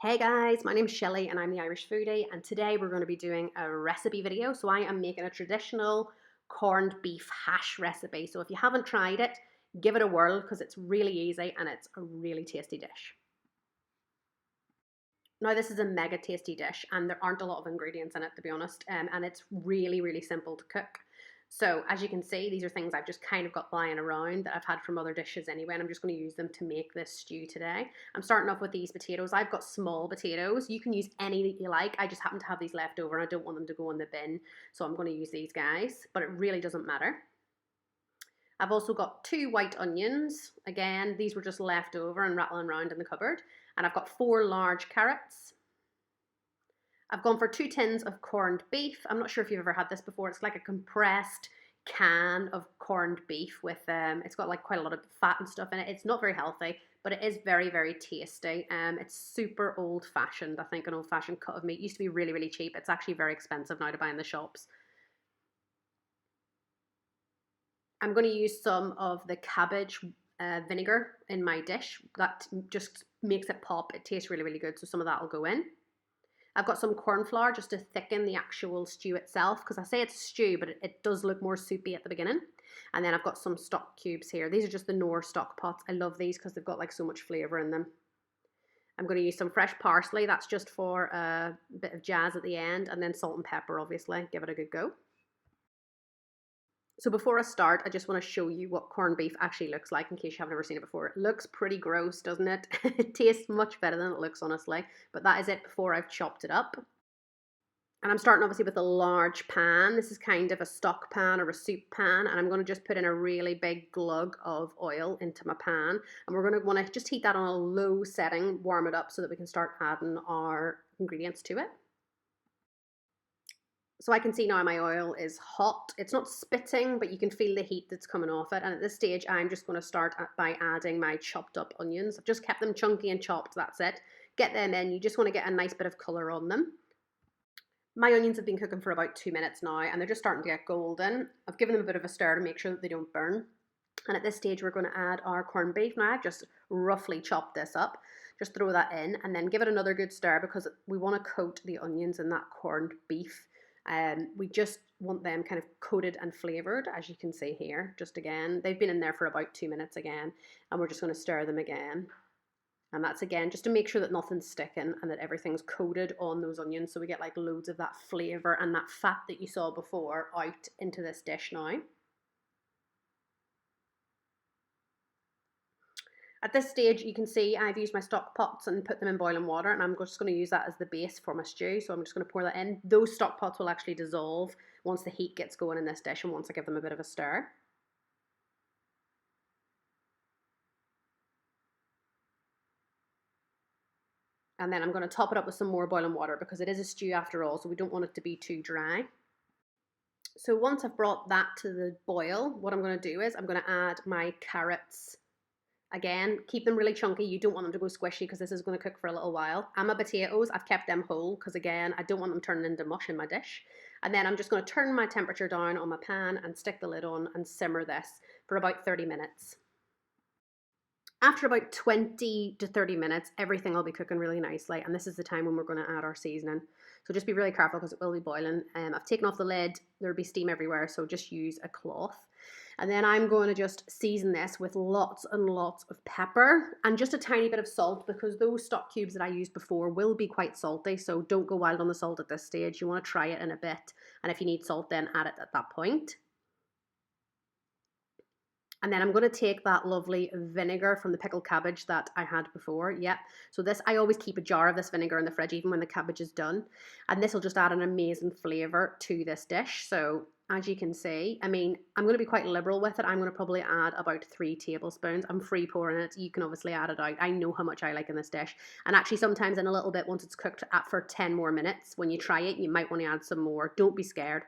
Hey guys, my name's Shelley and I'm the Irish foodie, and today we're going to be doing a recipe video. So I am making a traditional corned beef hash recipe. So if you haven't tried it, give it a whirl because it's really easy and it's a really tasty dish. Now this is a mega tasty dish and there aren't a lot of ingredients in it, to be honest, and it's really simple to cook. So as you can see, these are things I've just kind of got lying around that I've had from other dishes anyway, and I'm just going to use them to make this stew today. I'm starting off with these potatoes. I've got small potatoes. You can use any that you like. I just happen to have these left over and I don't want them to go in the bin, so I'm going to use these guys, but it really doesn't matter. I've also got 2 white onions. Again, these were just left over and rattling around in the cupboard. And I've got 4 large carrots. I've gone for 2 tins of corned beef. I'm not sure if you've ever had this before. It's like a compressed can of corned beef with, it's got like quite a lot of fat and stuff in it. It's not very healthy, but it is very tasty. It's super old fashioned. I think an old fashioned cut of meat. It used to be really cheap. It's actually very expensive now to buy in the shops. I'm going to use some of the cabbage vinegar in my dish. That just makes it pop. It tastes really good, so some of that will go in. I've got some corn flour just to thicken the actual stew itself, because I say it's a stew, but it does look more soupy at the beginning. And then I've got some stock cubes here. These are just the Knorr stock pots. I love these because they've got like so much flavour in them. I'm going to use some fresh parsley. That's just for a bit of jazz at the end. And then salt and pepper, obviously. Give it a good go. So before I start, I just want to show you what corned beef actually looks like in case you haven't ever seen it before. It looks pretty gross, doesn't it? It tastes much better than it looks, honestly. But that is it before I've chopped it up. And I'm starting obviously with a large pan. This is kind of a stock pan or a soup pan. And I'm going to just put in a really big glug of oil into my pan. And we're going to want to just heat that on a low setting, warm it up so that we can start adding our ingredients to it. So I can see now my oil is hot. It's not spitting, but you can feel the heat that's coming off it. And at this stage, I'm just going to start by adding my chopped up onions. I've just kept them chunky and chopped, that's it. Get them in. You just want to get a nice bit of colour on them. My onions have been cooking for about 2 minutes now, and they're just starting to get golden. I've given them a bit of a stir to make sure that they don't burn. And at this stage, we're going to add our corned beef. Now, I've just roughly chopped this up. Just throw that in and then give it another good stir because we want to coat the onions in that corned beef. We just want them kind of coated and flavoured, as you can see here. Just again, they've been in there for about 2 minutes again, and we're just going to stir them again. And that's again just to make sure that nothing's sticking and that everything's coated on those onions, so we get like loads of that flavour and that fat that you saw before out into this dish now. At this stage, you can see I've used my stock pots and put them in boiling water, and I'm just going to use that as the base for my stew. So I'm just going to pour that in. Those stock pots will actually dissolve once the heat gets going in this dish and once I give them a bit of a stir. And then I'm going to top it up with some more boiling water because it is a stew after all, so we don't want it to be too dry. So once I've brought that to the boil, what I'm going to do is I'm going to add my carrots. Again, keep them really chunky. You don't want them to go squishy because this is going to cook for a little while. And my potatoes, I've kept them whole because again, I don't want them turning into mush in my dish. And then I'm just going to turn my temperature down on my pan and stick the lid on and simmer this for about 30 minutes. After about 20 to 30 minutes, everything will be cooking really nicely. And this is the time when we're going to add our seasoning. So just be really careful because it will be boiling. I've taken off the lid. There'll be steam everywhere, so just use a cloth. And then I'm going to just season this with lots and lots of pepper and just a tiny bit of salt because those stock cubes that I used before will be quite salty. So don't go wild on the salt at this stage. You want to try it in a bit. And if you need salt, then add it at that point. And then I'm going to take that lovely vinegar from the pickled cabbage that I had before. Yep. So this, I always keep a jar of this vinegar in the fridge, even when the cabbage is done. And this will just add an amazing flavour to this dish. So as you can see, I mean, I'm going to be quite liberal with it. I'm going to probably add about 3 tablespoons. I'm free pouring it. You can obviously add it out. I know how much I like in this dish. And actually sometimes in a little bit, once it's cooked for 10 more minutes, when you try it, you might want to add some more. Don't be scared.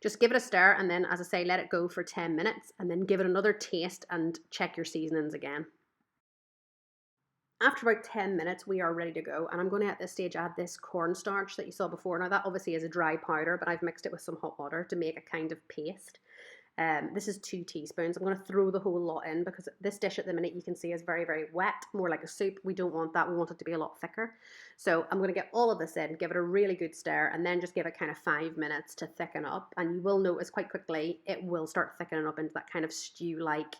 Just give it a stir and then, as I say, let it go for 10 minutes and then give it another taste and check your seasonings again. After about 10 minutes, we are ready to go. And I'm going to, at this stage, add this cornstarch that you saw before. Now, that obviously is a dry powder, but I've mixed it with some hot water to make a kind of paste. This is 2 teaspoons. I'm going to throw the whole lot in because this dish at the minute you can see is very, very wet, more like a soup. We don't want that. We want it to be a lot thicker. So I'm going to get all of this in, give it a really good stir, and then just give it kind of 5 minutes to thicken up. And you will notice quite quickly it will start thickening up into that kind of stew-like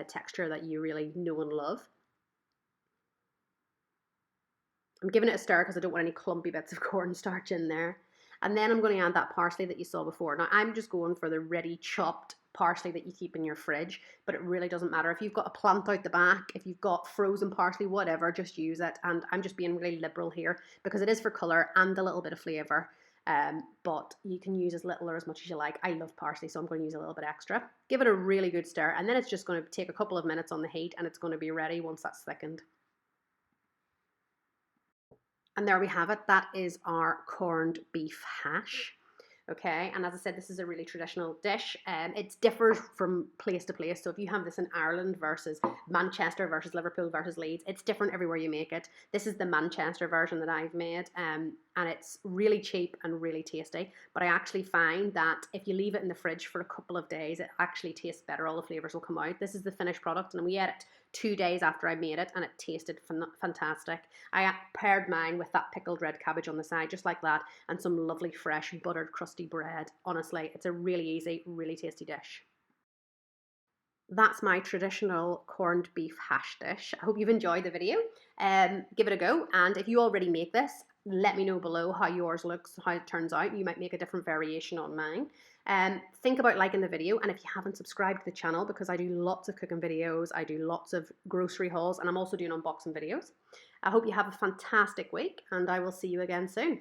texture that you really know and love. I'm giving it a stir because I don't want any clumpy bits of cornstarch in there. And then I'm going to add that parsley that you saw before. Now I'm just going for the ready chopped parsley that you keep in your fridge, but it really doesn't matter. If you've got a plant out the back, if you've got frozen parsley, whatever, just use it. And I'm just being really liberal here because it is for colour and a little bit of flavour. But you can use as little or as much as you like. I love parsley, so I'm going to use a little bit extra. Give it a really good stir, and then it's just going to take a couple of minutes on the heat, and it's going to be ready once that's thickened. And there we have it. That is our corned beef hash. Okay, and as I said, this is a really traditional dish. It differs from place to place. So if you have this in Ireland versus Manchester versus Liverpool versus Leeds, it's different everywhere you make it. This is the Manchester version that I've made, and it's really cheap and really tasty. But I actually find that if you leave it in the fridge for a couple of days, it actually tastes better. All the flavors will come out. This is the finished product, and we ate it 2 days after I made it, and it tasted fantastic. I paired mine with that pickled red cabbage on the side, just like that, and some lovely fresh buttered crusty bread. Honestly, it's a really easy, really tasty dish. That's my traditional corned beef hash dish. I hope you've enjoyed the video. Give it a go, and if you already make this, let me know below how yours looks, how it turns out. You might make a different variation on mine. Think about liking the video, and if you haven't subscribed to the channel, because I do lots of cooking videos, I do lots of grocery hauls, and I'm also doing unboxing videos. I hope you have a fantastic week, and I will see you again soon.